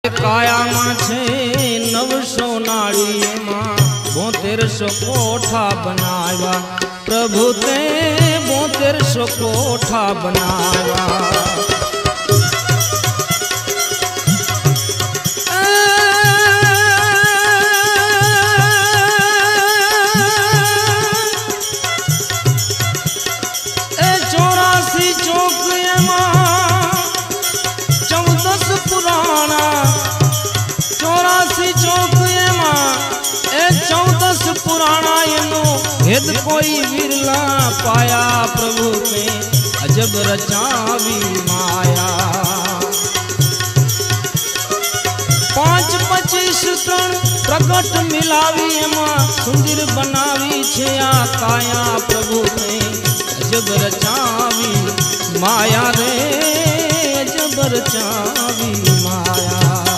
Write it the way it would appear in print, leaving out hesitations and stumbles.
કાયામાં છે 900 નાળી એમાં 7200 કોઠા બનાવ્યા પ્રભુ તે 7200 કોઠા બનાવ્યા भेद कोई विरला पाया प्रभु ने अजब रचावी माया 5-25 प्रकट मिलावी एमा सुंदर बनावी छे आ काया प्रभु ने अजब रचावी माया रे अजब रचावी।